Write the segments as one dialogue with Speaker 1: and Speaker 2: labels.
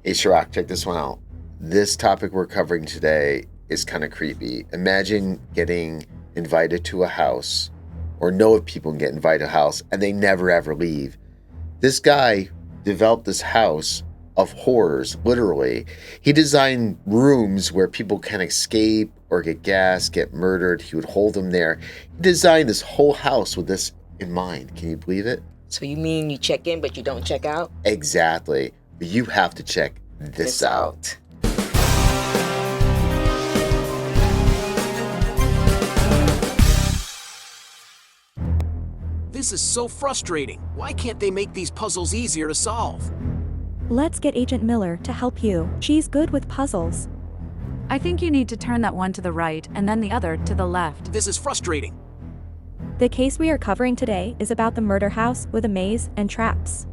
Speaker 1: Hey, Shirok, check this one out. This topic we're covering today is kind of creepy. Imagine getting invited to a house, or know of people can get invited to a house, and they never ever leave. This guy developed this house of horrors, literally. He designed rooms where people can escape or get gas, get murdered. He would hold them there. He designed this whole house with this in mind. Can you believe it?
Speaker 2: So you mean you check in, but you don't check out?
Speaker 1: Exactly. You have to check this out.
Speaker 3: This is so frustrating. Why can't they make these puzzles easier to solve?
Speaker 4: Let's get Agent Miller to help you. She's good with puzzles.
Speaker 5: I think you need to turn that one to the right and then the other to the left.
Speaker 3: This is frustrating.
Speaker 4: The case we are covering today is about the murder house with a maze and traps.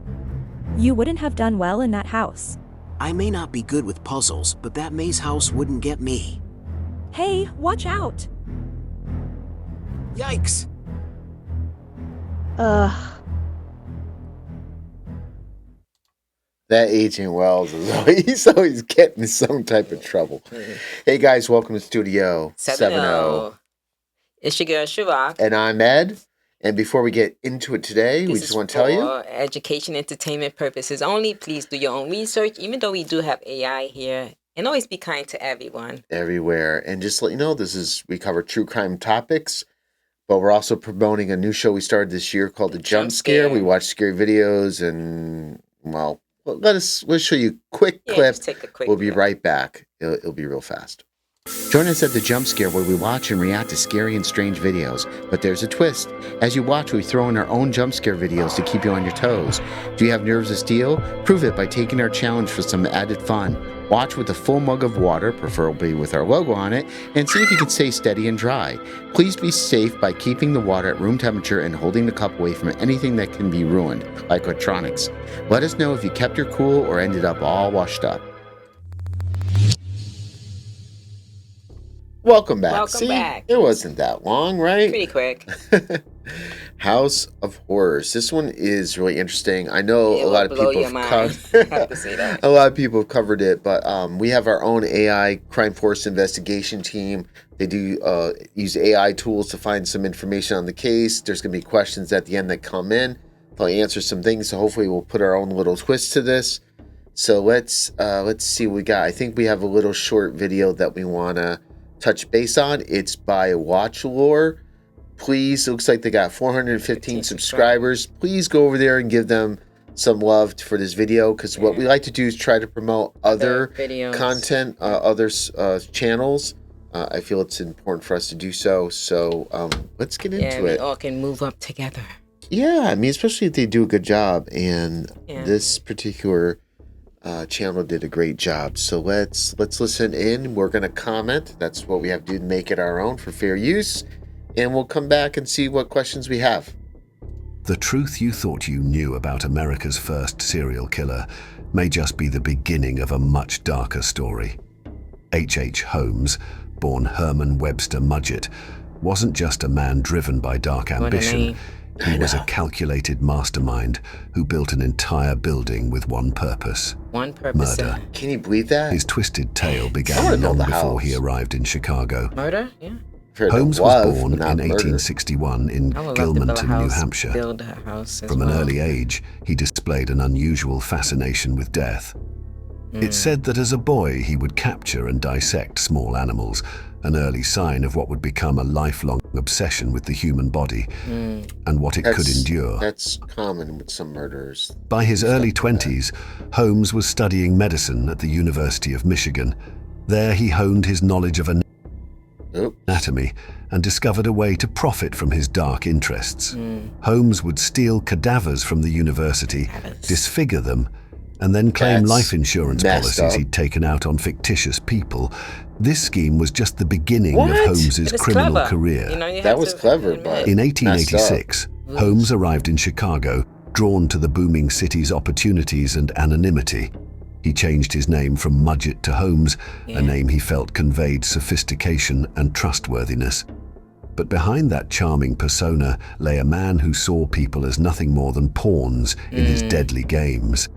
Speaker 4: You wouldn't have done well in that house.
Speaker 3: I may not be good with puzzles, but that maze house wouldn't get me.
Speaker 4: Hey, watch out!
Speaker 3: Yikes!
Speaker 1: That Agent Wells he's always getting in some type of trouble. Hey guys, welcome to Studio 70.
Speaker 2: It's your girl Shirok.
Speaker 1: And I'm Ed. And before we get into it today, we just want to tell you.
Speaker 2: For education, entertainment purposes only. Please do your own research, even though we do have AI here. And always be kind to everyone.
Speaker 1: Everywhere. And just to let you know, we cover true crime topics, but we're also promoting a new show we started this year called The Jump Scare. We watch scary videos and, well, let's show you a quick clip.
Speaker 2: Just take a quick
Speaker 1: We'll be
Speaker 2: clip.
Speaker 1: right back. It'll be real fast. Join us at The Jump Scare, where we watch and react to scary and strange videos. But there's a twist. As you watch, we throw in our own jump scare videos to keep you on your toes. Do you have nerves of steel? Prove it by taking our challenge for some added fun. Watch with a full mug of water, preferably with our logo on it, and see if you can stay steady and dry. Please be safe by keeping the water at room temperature and holding the cup away from anything that can be ruined, like electronics. Let us know if you kept your cool or ended up all washed up. Welcome back.
Speaker 2: Welcome back.
Speaker 1: It wasn't that long, right?
Speaker 2: Pretty quick.
Speaker 1: House of Horrors. This one is really interesting. I know
Speaker 2: It
Speaker 1: a
Speaker 2: will
Speaker 1: lot of
Speaker 2: blow
Speaker 1: people
Speaker 2: your mind.
Speaker 1: have
Speaker 2: I have to say that.
Speaker 1: a lot of people have covered it, but we have our own AI crime force investigation team. They do use AI tools to find some information on the case. There's going to be questions at the end that come in. They'll answer some things, so hopefully we'll put our own little twist to this. So let's see what we got. I think we have a little short video that we want to touch base on. It's by Watchlore. Please, it looks like they got 415 subscribers. Please go over there and give them some love for this video, because what we like to do is try to promote other
Speaker 2: videos,
Speaker 1: content, other channels. I feel it's important for us to do so. So let's get into
Speaker 2: we
Speaker 1: it.
Speaker 2: all can move up together.
Speaker 1: Yeah, I mean, especially if they do a good job. And this particular channel did a great job. So let's listen in. We're going to comment. That's what we have to do to make it our own for fair use. And we'll come back and see what questions we have.
Speaker 6: The truth you thought you knew about America's first serial killer may just be the beginning of a much darker story. H.H. Holmes, born Herman Webster Mudgett, wasn't just a man driven by dark ambition. He was a calculated mastermind who built an entire building with one purpose. Murder.
Speaker 1: Can you believe that?
Speaker 6: His twisted tale began long before he arrived in Chicago.
Speaker 2: Murder? Yeah.
Speaker 6: Holmes was born in 1861 in Gilmanton, New Hampshire. From an early age, he displayed an unusual fascination with death. It's said that as a boy, he would capture and dissect small animals, an early sign of what would become a lifelong obsession with the human body and what it could endure.
Speaker 1: That's common with some murderers.
Speaker 6: By his early 20s, Holmes was studying medicine at the University of Michigan. There he honed his knowledge of anatomy and discovered a way to profit from his dark interests. Holmes would steal cadavers from the university, disfigure them, and then claim life insurance policies he'd taken out on fictitious people. This scheme was just the beginning of Holmes's criminal career.
Speaker 1: That was clever, but
Speaker 6: in 1886, Holmes arrived in Chicago, drawn to the booming city's opportunities and anonymity. He changed his name from Mudgett to Holmes, a name he felt conveyed sophistication and trustworthiness. But behind that charming persona lay a man who saw people as nothing more than pawns in his deadly games.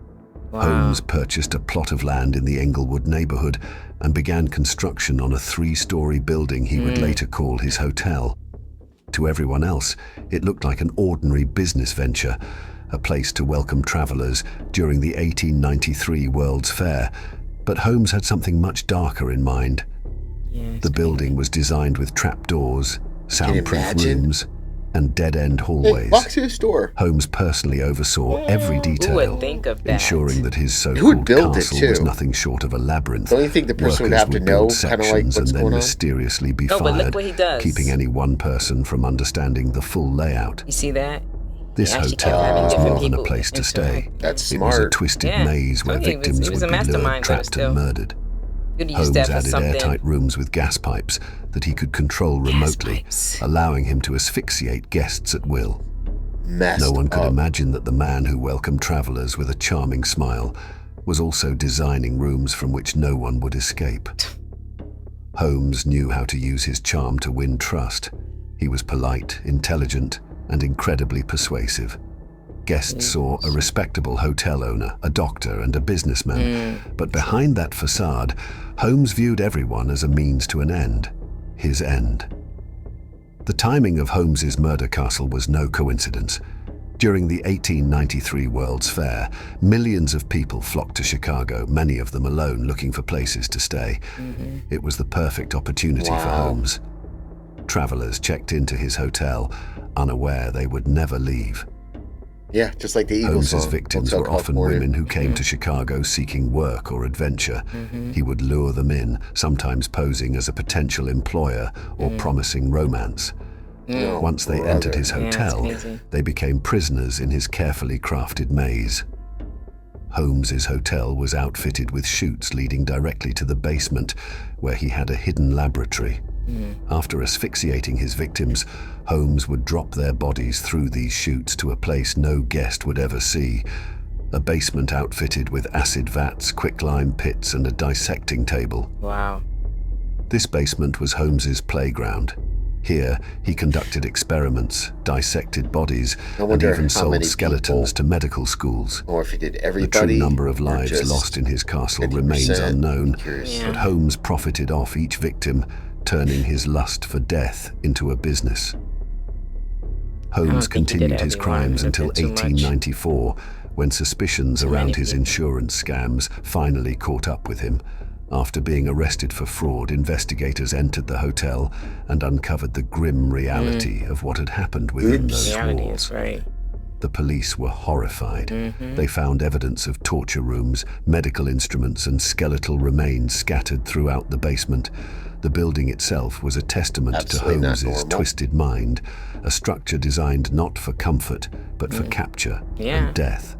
Speaker 2: Wow.
Speaker 6: Holmes purchased a plot of land in the Englewood neighborhood and began construction on a 3-story building he would later call his hotel. To everyone else, it looked like an ordinary business venture, a place to welcome travelers during the 1893 World's Fair. But Holmes had something much darker in mind. The building was designed with trapdoors, soundproof rooms, and dead-end hallways.
Speaker 1: Walk to the store.
Speaker 6: Holmes personally oversaw every detail,
Speaker 2: Who would think of that?
Speaker 6: ensuring that his
Speaker 1: Who would
Speaker 6: so-called
Speaker 1: build it,
Speaker 6: castle was
Speaker 1: too?
Speaker 6: nothing short of a labyrinth.
Speaker 1: Don't you think the person would
Speaker 6: Workers
Speaker 1: have to
Speaker 6: would
Speaker 1: know
Speaker 6: build
Speaker 1: kind of like
Speaker 6: sections
Speaker 1: what's
Speaker 6: and then
Speaker 1: going on?
Speaker 6: mysteriously be
Speaker 2: No, but look
Speaker 6: fired,
Speaker 2: what he does.
Speaker 6: keeping any one person from understanding the full layout.
Speaker 2: You see that?
Speaker 6: This
Speaker 2: He actually kept
Speaker 6: hotel
Speaker 2: having
Speaker 6: was
Speaker 2: different
Speaker 6: more than a
Speaker 2: people
Speaker 6: place to
Speaker 2: interact.
Speaker 6: stay.
Speaker 1: That's
Speaker 6: It was a
Speaker 1: smart.
Speaker 6: twisted
Speaker 2: Yeah.
Speaker 6: maze where
Speaker 2: Told you, he was
Speaker 6: victims
Speaker 2: a
Speaker 6: would be lured,
Speaker 2: mastermind, but
Speaker 6: trapped,
Speaker 2: still.
Speaker 6: and murdered.
Speaker 2: Could use
Speaker 6: Holmes
Speaker 2: that for
Speaker 6: added
Speaker 2: something.
Speaker 6: airtight rooms with gas pipes that he could control remotely,
Speaker 2: pipes.
Speaker 6: allowing him to asphyxiate guests at will.
Speaker 1: Messed
Speaker 6: No one could
Speaker 1: up.
Speaker 6: imagine that the man who welcomed travelers with a charming smile was also designing rooms from which no one would escape. Holmes knew how to use his charm to win trust. He was polite, intelligent, and incredibly persuasive. Guests saw a respectable hotel owner, a doctor, and a businessman. But behind that facade, Holmes viewed everyone as a means to an end, his end. The timing of Holmes's murder castle was no coincidence. During the 1893 World's Fair, millions of people flocked to Chicago, many of them alone, looking for places to stay. It was the perfect opportunity for Holmes. Travelers checked into his hotel, unaware they would never leave.
Speaker 1: Yeah, just like the Eagles
Speaker 6: Holmes's
Speaker 1: song.
Speaker 6: victims
Speaker 1: Hotel
Speaker 6: were often
Speaker 1: California.
Speaker 6: women who came to Chicago seeking work or adventure. He would lure them in, sometimes posing as a potential employer or promising romance. Once they entered his
Speaker 2: Yeah, that's
Speaker 6: hotel,
Speaker 2: crazy.
Speaker 6: they became prisoners in his carefully crafted maze. Holmes's hotel was outfitted with chutes leading directly to the basement, where he had a hidden laboratory. After asphyxiating his victims, Holmes would drop their bodies through these chutes to a place no guest would ever see, a basement outfitted with acid vats, quicklime pits, and a dissecting table.
Speaker 2: Wow.
Speaker 6: This basement was Holmes's playground. Here, he conducted experiments, dissected bodies,
Speaker 1: I
Speaker 6: and
Speaker 1: wonder
Speaker 6: even
Speaker 1: how
Speaker 6: sold
Speaker 1: many
Speaker 6: skeletons
Speaker 1: people-
Speaker 6: to medical schools.
Speaker 1: Or if he did
Speaker 6: The
Speaker 1: everybody.
Speaker 6: true number of
Speaker 1: or
Speaker 6: lives
Speaker 1: just
Speaker 6: lost in his castle
Speaker 1: 50%.
Speaker 6: remains unknown,
Speaker 1: Curious.
Speaker 2: Yeah.
Speaker 6: but Holmes profited off each victim, turning his lust for death into a business. Holmes
Speaker 2: think he did
Speaker 6: continued his
Speaker 2: everyone
Speaker 6: crimes
Speaker 2: a
Speaker 6: until
Speaker 2: bit too much.
Speaker 6: 1894, when suspicions
Speaker 2: Too
Speaker 6: around
Speaker 2: many
Speaker 6: his
Speaker 2: people.
Speaker 6: insurance scams finally caught up with him. After being arrested for fraud, investigators entered the hotel and uncovered the grim reality of what had happened within those
Speaker 2: Reality
Speaker 6: walls.
Speaker 2: is right.
Speaker 6: The police were horrified. They found evidence of torture rooms, medical instruments, and skeletal remains scattered throughout the basement. The building itself was a testament
Speaker 1: Absolutely
Speaker 6: to
Speaker 1: not
Speaker 6: Holmes's
Speaker 1: normal.
Speaker 6: twisted mind, a structure designed not for comfort, but for capture
Speaker 2: Yeah.
Speaker 6: and death.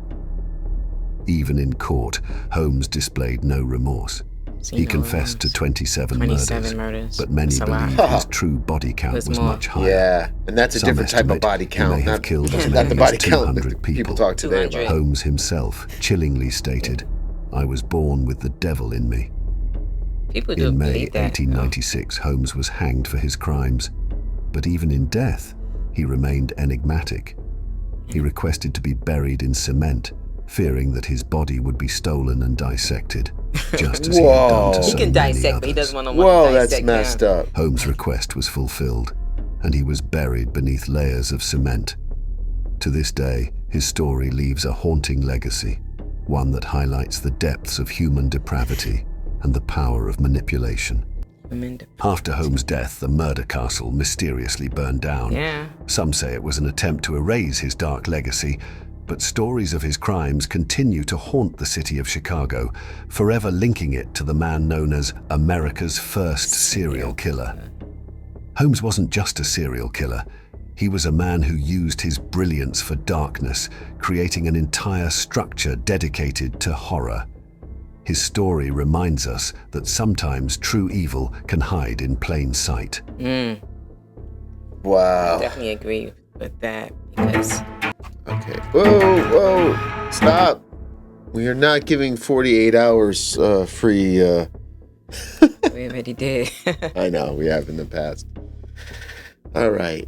Speaker 6: Even in court, Holmes displayed no remorse.
Speaker 2: Seen
Speaker 6: He
Speaker 2: all
Speaker 6: confessed
Speaker 2: of
Speaker 6: to
Speaker 2: them.
Speaker 6: 27 murders, but many
Speaker 2: That's a lot.
Speaker 6: believe his true body count
Speaker 2: There's
Speaker 6: was
Speaker 2: more.
Speaker 6: much higher.
Speaker 1: Yeah, and that's a
Speaker 6: Some
Speaker 1: different type of
Speaker 6: estimate
Speaker 1: body
Speaker 6: he
Speaker 1: count.
Speaker 6: may have
Speaker 1: Not,
Speaker 6: killed as
Speaker 1: not
Speaker 6: many
Speaker 1: the
Speaker 6: as
Speaker 1: body count
Speaker 6: 200
Speaker 1: that people
Speaker 6: people.
Speaker 1: talk today
Speaker 2: 200.
Speaker 1: about.
Speaker 6: Holmes himself chillingly stated, "I was born with the devil in me."
Speaker 2: People do
Speaker 6: In May
Speaker 2: believe that.
Speaker 6: 1896, Holmes was hanged for his crimes. But even in death, he remained enigmatic. He requested to be buried in cement, fearing that his body would be stolen and dissected, just as he had done to
Speaker 1: Whoa.
Speaker 2: He
Speaker 6: so
Speaker 2: can
Speaker 6: many
Speaker 2: dissect, but he
Speaker 6: others.
Speaker 2: doesn't want to
Speaker 1: Whoa, that's
Speaker 2: dissect
Speaker 1: messed
Speaker 2: him.
Speaker 1: up.
Speaker 6: Holmes' request was fulfilled, and he was buried beneath layers of cement. To this day, his story leaves a haunting legacy, one that highlights the depths of human depravity and the power of manipulation. After Holmes' death, the murder castle mysteriously burned down.
Speaker 2: Yeah.
Speaker 6: Some say it was an attempt to erase his dark legacy, but stories of his crimes continue to haunt the city of Chicago, forever linking it to the man known as America's first serial killer. Holmes wasn't just a serial killer. He was a man who used his brilliance for darkness, creating an entire structure dedicated to horror. His story reminds us that sometimes true evil can hide in plain sight.
Speaker 1: Wow.
Speaker 2: Definitely agree with that because
Speaker 1: Okay. Whoa. Stop. We are not giving 48 hours free.
Speaker 2: we already did.
Speaker 1: I know, we have in the past. All right.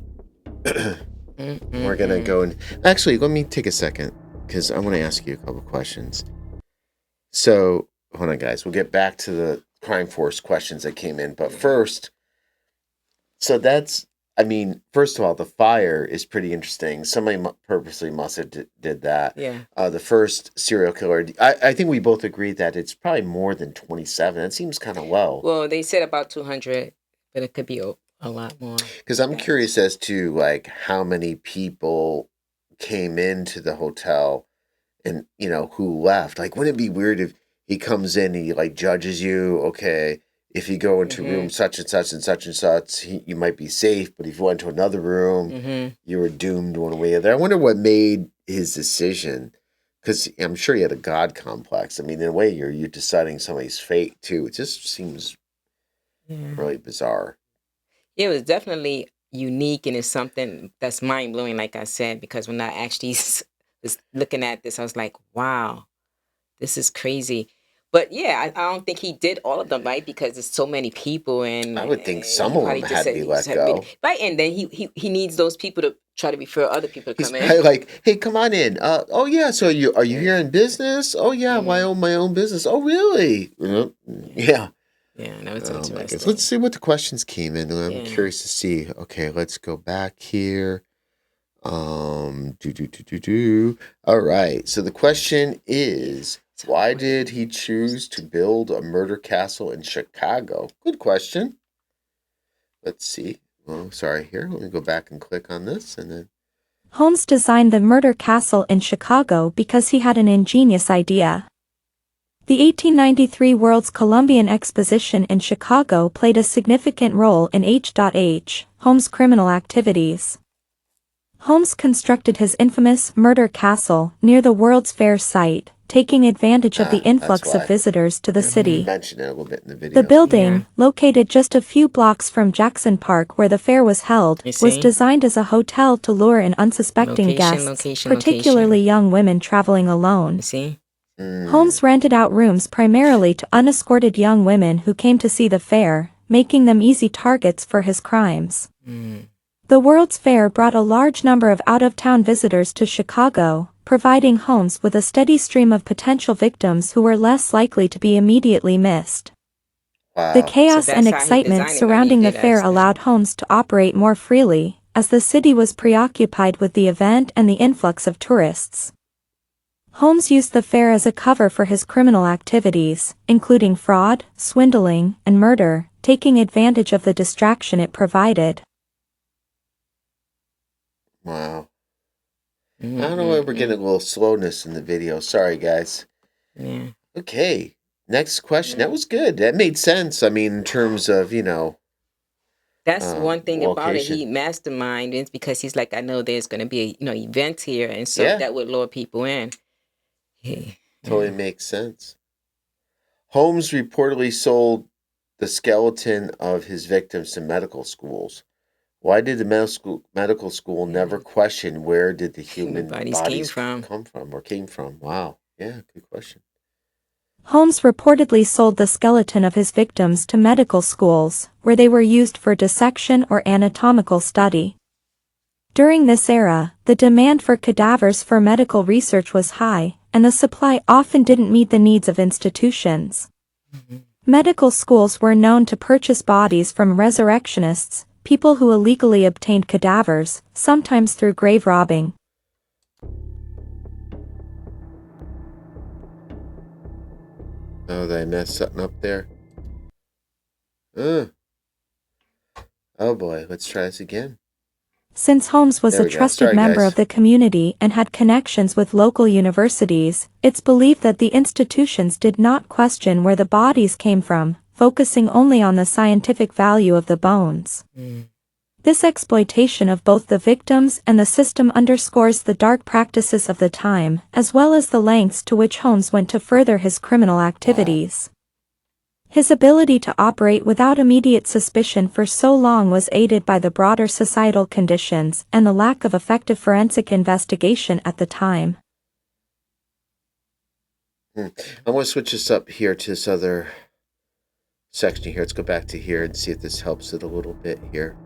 Speaker 1: We're going to go and... Actually, let me take a second, because I want to ask you a couple questions. So, hold on, guys. We'll get back to the crime force questions that came in. But first, so that's, I mean, first of all, the fire is pretty interesting. Somebody purposely must have did that.
Speaker 2: Yeah.
Speaker 1: The first serial killer, I think we both agree that it's probably more than 27. That seems kind of low.
Speaker 2: Well, they said about 200, but it could be a lot more.
Speaker 1: Because I'm curious as to like how many people came into the hotel and, you know, who left. Like, wouldn't it be weird if he comes in and he like judges you? Okay, if you go into room such and such and such and such, you might be safe. But if you went to another room, you were doomed one way or the other. I wonder what made his decision. Because I'm sure he had a God complex. I mean, in a way, you're deciding somebody's fate too. It just seems really bizarre.
Speaker 2: It was definitely unique, and it's something that's mind blowing, like I said, because when I actually was looking at this, I was like, wow, this is crazy. But yeah, I don't think he did all of them, right? Because there's so many people, and
Speaker 1: I would think
Speaker 2: he
Speaker 1: some of them
Speaker 2: probably just
Speaker 1: had to
Speaker 2: said
Speaker 1: be
Speaker 2: he
Speaker 1: let
Speaker 2: just had to be-
Speaker 1: go.
Speaker 2: right? And then he needs those people to try to refer other people to
Speaker 1: He's
Speaker 2: come in.
Speaker 1: probably like, hey, come on in. Oh yeah, so are you here in business? Oh yeah, well, I own my own business. Oh really? Yeah.
Speaker 2: Yeah, that was
Speaker 1: Oh my goodness.
Speaker 2: interesting.
Speaker 1: Let's see what the questions came in. I'm
Speaker 2: Yeah.
Speaker 1: curious to see. Okay, let's go back here. All right. So the question is, why did he choose to build a murder castle in Chicago? Good question. Let's see. Oh, sorry. Here, let me go back and click on this, and then.
Speaker 4: Holmes designed the murder castle in Chicago because he had an ingenious idea. The 1893 World's Columbian Exposition in Chicago played a significant role in H.H. Holmes' criminal activities. Holmes constructed his infamous murder castle near the World's Fair site, taking advantage of the influx
Speaker 1: that's why.
Speaker 4: of visitors to the city.
Speaker 1: You mentioned it a little bit in the video.
Speaker 4: The building, located just a few blocks from Jackson Park where the fair was held,
Speaker 2: You
Speaker 4: was
Speaker 2: see?
Speaker 4: designed as a hotel to lure in unsuspecting guests, particularly young women traveling alone.
Speaker 2: You see?
Speaker 4: Holmes rented out rooms primarily to unescorted young women who came to see the fair, making them easy targets for his crimes. The World's Fair brought a large number of out-of-town visitors to Chicago, providing Holmes with a steady stream of potential victims who were less likely to be immediately missed.
Speaker 1: Wow.
Speaker 4: The chaos
Speaker 2: So
Speaker 4: and
Speaker 2: that's how he
Speaker 4: excitement
Speaker 2: designed it.
Speaker 4: surrounding
Speaker 2: I mean,
Speaker 4: the
Speaker 2: he
Speaker 4: fair
Speaker 2: did
Speaker 4: allowed Holmes to operate more freely, as the city was preoccupied with the event and the influx of tourists. Holmes used the fair as a cover for his criminal activities, including fraud, swindling, and murder, taking advantage of the distraction it provided.
Speaker 1: Wow. I don't know why we're getting a little slowness in the video. Sorry, guys.
Speaker 2: Yeah.
Speaker 1: Okay. Next question. That was good. That made sense. I mean, in terms of, you know.
Speaker 2: That's one thing about it.
Speaker 1: location.
Speaker 2: He masterminded it's because he's like, I know there's going to be a event here, and so
Speaker 1: Yeah.
Speaker 2: that would lure people in.
Speaker 1: Totally makes sense. Holmes reportedly sold the skeleton of his victims to medical schools. Why did the medical school never question where did the human
Speaker 2: bodies
Speaker 1: come from? Wow. Yeah, good question.
Speaker 4: Holmes reportedly sold the skeleton of his victims to medical schools, where they were used for dissection or anatomical study. During this era, the demand for cadavers for medical research was high, and the supply often didn't meet the needs of institutions. Medical schools were known to purchase bodies from resurrectionists, people who illegally obtained cadavers, sometimes through grave robbing.
Speaker 1: Oh, did I mess something up there? Oh boy, let's try this again.
Speaker 4: Since Holmes was
Speaker 1: There
Speaker 4: a
Speaker 1: we go.
Speaker 4: trusted
Speaker 1: Sorry,
Speaker 4: member
Speaker 1: guys.
Speaker 4: of the community and had connections with local universities, it's believed that the institutions did not question where the bodies came from, focusing only on the scientific value of the bones. This exploitation of both the victims and the system underscores the dark practices of the time, as well as the lengths to which Holmes went to further his criminal activities. His ability to operate without immediate suspicion for so long was aided by the broader societal conditions and the lack of effective forensic investigation at the time.
Speaker 1: I want to switch this up here to this other section here. Let's go back to here and see if this helps it a little bit here.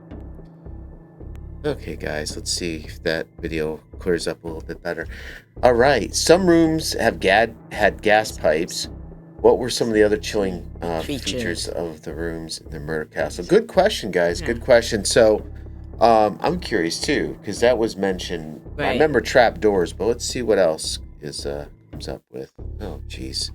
Speaker 1: Okay, guys, let's see if that video clears up a little bit better. All right, some rooms have had gas pipes. What were some of the other chilling features of the rooms in the murder castle? Good question, guys. Good question. So, I'm curious too, because that was mentioned. I remember trap doors, but let's see what else is comes up with. Oh, jeez.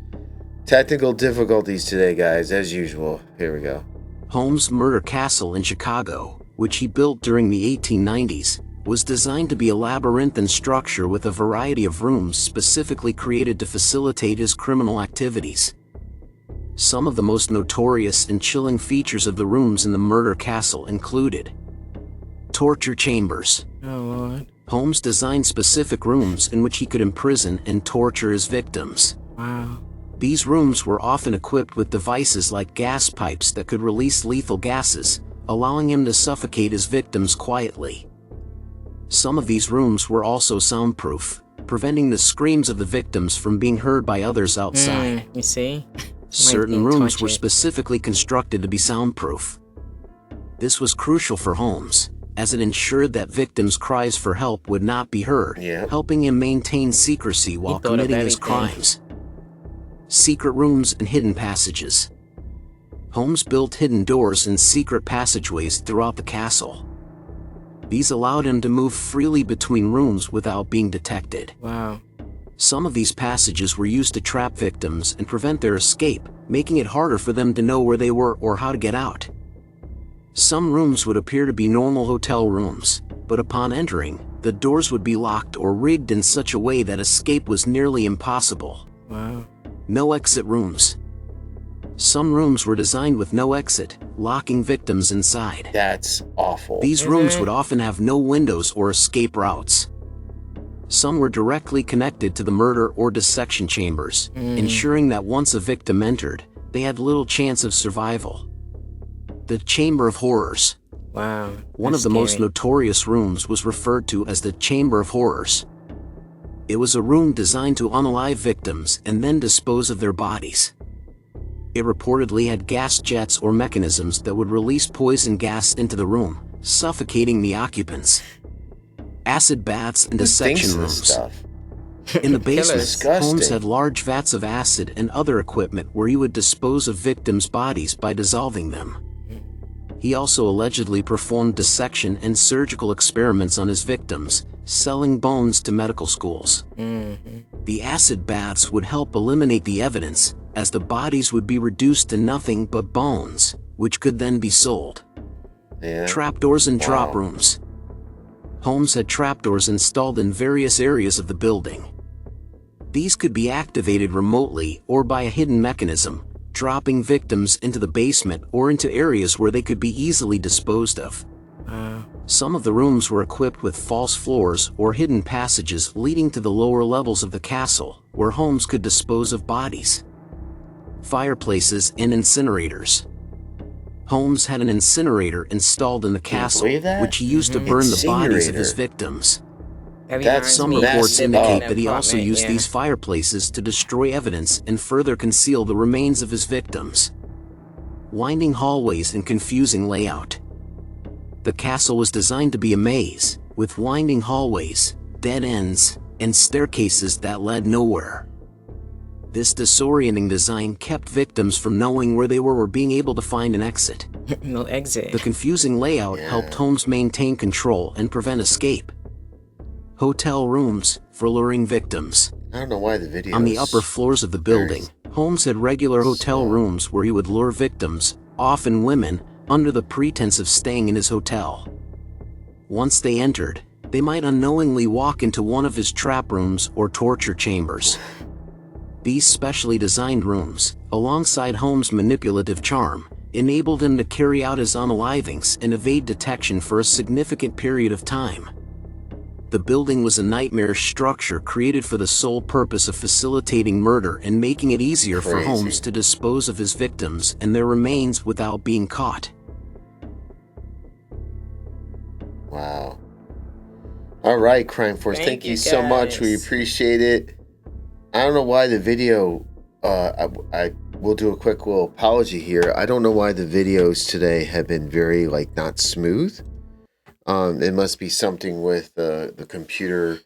Speaker 1: Technical difficulties today, guys, as usual. Here we go.
Speaker 3: Holmes' murder castle in Chicago, which he built during the 1890s, was designed to be a labyrinthine structure with a variety of rooms specifically created to facilitate his criminal activities. Some of the most notorious and chilling features of the rooms in the murder castle included torture chambers.
Speaker 2: Oh, Lord.
Speaker 3: Holmes designed specific rooms in which he could imprison and torture his victims.
Speaker 2: Wow.
Speaker 3: These rooms were often equipped with devices like gas pipes that could release lethal gases, allowing him to suffocate his victims quietly. Some of these rooms were also soundproof, preventing the screams of the victims from being heard by others outside.
Speaker 2: You see?
Speaker 3: Certain rooms were specifically constructed to be soundproof. This was crucial for Holmes, as it ensured that victims' cries for help would not be heard, helping him maintain secrecy while committing his crimes. Secret rooms and hidden passages. Holmes built hidden doors and secret passageways throughout the castle. These allowed him to move freely between rooms without being detected.
Speaker 2: Wow.
Speaker 3: Some of these passages were used to trap victims and prevent their escape, making it harder for them to know where they were or how to get out. Some rooms would appear to be normal hotel rooms, but upon entering, the doors would be locked or rigged in such a way that escape was nearly impossible.
Speaker 2: Wow.
Speaker 3: No exit rooms. Some rooms were designed with no exit, locking victims inside.
Speaker 1: That's awful.
Speaker 3: These rooms would often have no windows or escape routes. Some were directly connected to the murder or dissection chambers, ensuring that once a victim entered, they had little chance of survival. The Chamber of Horrors.
Speaker 2: Wow.
Speaker 3: One of the most notorious rooms was referred to as the Chamber of Horrors. It was a room designed to unalive victims and then dispose of their bodies. It reportedly had gas jets or mechanisms that would release poison gas into the room, suffocating the occupants. Acid baths and dissection rooms. In the basement, Holmes had large vats of acid and other equipment where he would dispose of victims' bodies by dissolving them. He also allegedly performed dissection and surgical experiments on his victims, selling bones to medical schools. The acid baths would help eliminate the evidence, as the bodies would be reduced to nothing but bones, which could then be sold. Trapdoors and drop rooms. Holmes had trapdoors installed in various areas of the building. These could be activated remotely or by a hidden mechanism, dropping victims into the basement or into areas where they could be easily disposed of. Some of the rooms were equipped with false floors or hidden passages leading to the lower levels of the castle, where Holmes could dispose of bodies. Fireplaces and incinerators. Holmes had an incinerator installed in the castle, which he used to burn the bodies of his victims. Some reports indicate that he also used these fireplaces to destroy evidence and further conceal the remains of his victims. Winding hallways and confusing layout. The castle was designed to be a maze, with winding hallways, dead ends, and staircases that led nowhere. This disorienting design kept victims from knowing where they were or being able to find an exit.
Speaker 2: No exit.
Speaker 3: The confusing layout helped Holmes maintain control and prevent escape. Hotel rooms for luring victims.
Speaker 1: I don't know why the video.
Speaker 3: On the upper floors of the building, Holmes had regular hotel rooms where he would lure victims, often women, under the pretense of staying in his hotel. Once they entered, they might unknowingly walk into one of his trap rooms or torture chambers. These specially designed rooms, alongside Holmes' manipulative charm, enabled him to carry out his unalivings and evade detection for a significant period of time. The building was a nightmarish structure created for the sole purpose of facilitating murder and making it easier for Holmes to dispose of his victims and their remains without being caught.
Speaker 1: Wow. All right, Crime Force. Thank you so much. We appreciate it. I don't know why the video, I will do a quick little apology here. I don't know why the videos today have been very, not smooth. It must be something with the computer.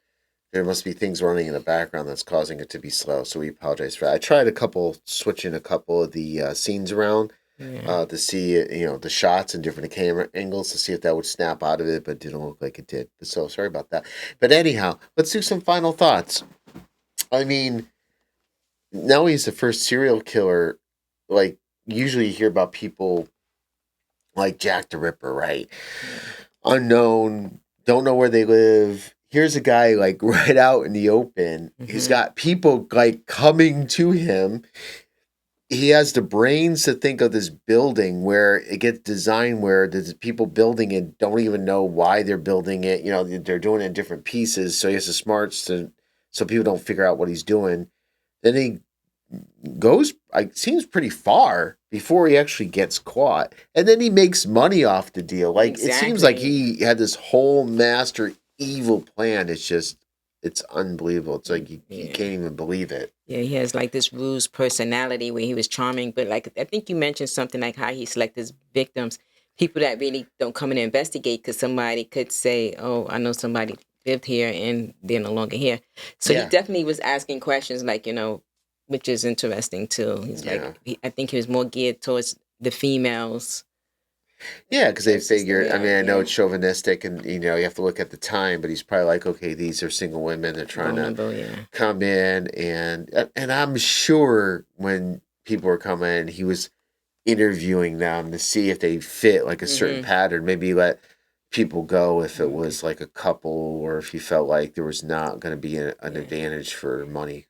Speaker 1: There must be things running in the background that's causing it to be slow. So we apologize for that. I tried switching a couple of the scenes around to see, the shots and different camera angles to see if that would snap out of it, but it didn't look like it did. So sorry about that. But anyhow, let's do some final thoughts. I mean, now he's the first serial killer. Like, usually you hear about people like Jack the Ripper, right? Unknown, don't know where they live. Here's a guy like right out in the open. He's got people like coming to him. He has the brains to think of this building where it gets designed where the people building it don't even know why they're building it. They're doing it in different pieces. So he has the smarts so people don't figure out what he's doing. Then he goes, seems pretty far before he actually gets caught. And then he makes money off the deal. Like, It seems like he had this whole master evil plan. It's unbelievable. It's like you can't even believe it.
Speaker 2: Yeah, he has like this ruse personality where he was charming, but like I think you mentioned something like how he selects his victims, people that really don't come in and investigate because somebody could say, "Oh, I know somebody lived here and they're no longer here." So he definitely was asking questions like, which is interesting too. He's I think he was more geared towards the females.
Speaker 1: Yeah, because they figured, I know it's chauvinistic and, you have to look at the time, but he's probably like, okay, these are single women. They're trying to come in. And I'm sure when people were coming in, he was interviewing them to see if they fit like a certain pattern, maybe let people go if it was like a couple or if he felt like there was not going to be an advantage for money.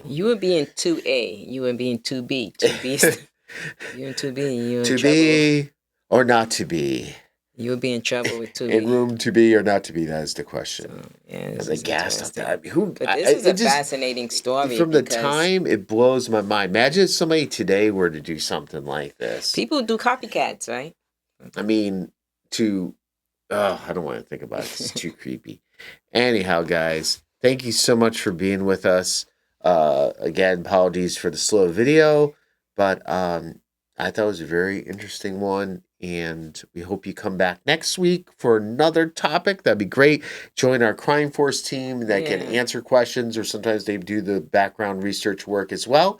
Speaker 2: You would be in 2A. You would be in 2B. 2B. You're in 2B. You're in
Speaker 1: to
Speaker 2: trouble.
Speaker 1: Be or not to be.
Speaker 2: You would be in trouble with 2B.
Speaker 1: In room to be or not to be, that is the question.
Speaker 2: So, yeah,
Speaker 1: they gassed up that.
Speaker 2: But this is a fascinating story.
Speaker 1: From the time, it blows my mind. Imagine if somebody today were to do something like this.
Speaker 2: People do copycats, right?
Speaker 1: I mean, I don't want to think about it. It's too creepy. Anyhow, guys, thank you so much for being with us. Again, apologies for the slow video, but I thought it was a very interesting one, and we hope you come back next week for another topic. That'd be great. Join our crime force team that can answer questions, or sometimes they do the background research work as well.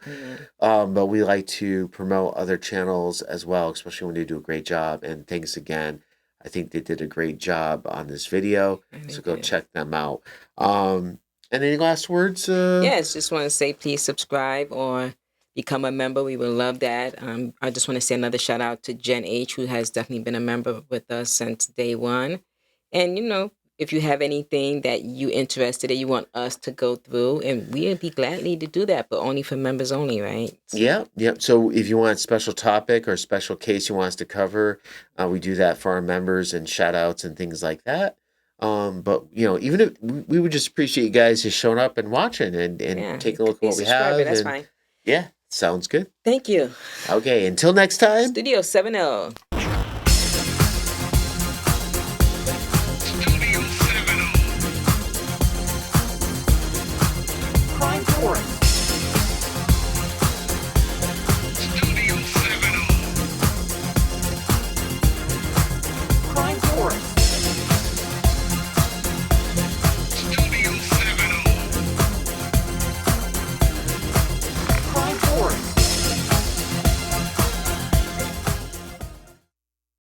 Speaker 1: But we like to promote other channels as well, especially when they do a great job. And thanks again. I think they did a great job on this video, so go check them out. And any last words?
Speaker 2: Yes, just want to say please subscribe or become a member. We would love that. I just want to say another shout out to Jen H, who has definitely been a member with us since day one. And, if you have anything that you're interested in, you want us to go through, and we'd be gladly to do that, but only for members only, right?
Speaker 1: Yeah. So if you want a special topic or a special case you want us to cover, we do that for our members and shout outs and things like that. But even if we would just appreciate you guys just showing up and watching and taking a look at what we have.
Speaker 2: That's fine.
Speaker 1: Yeah, sounds good.
Speaker 2: Thank you.
Speaker 1: Okay, until next time.
Speaker 2: Studio 7L.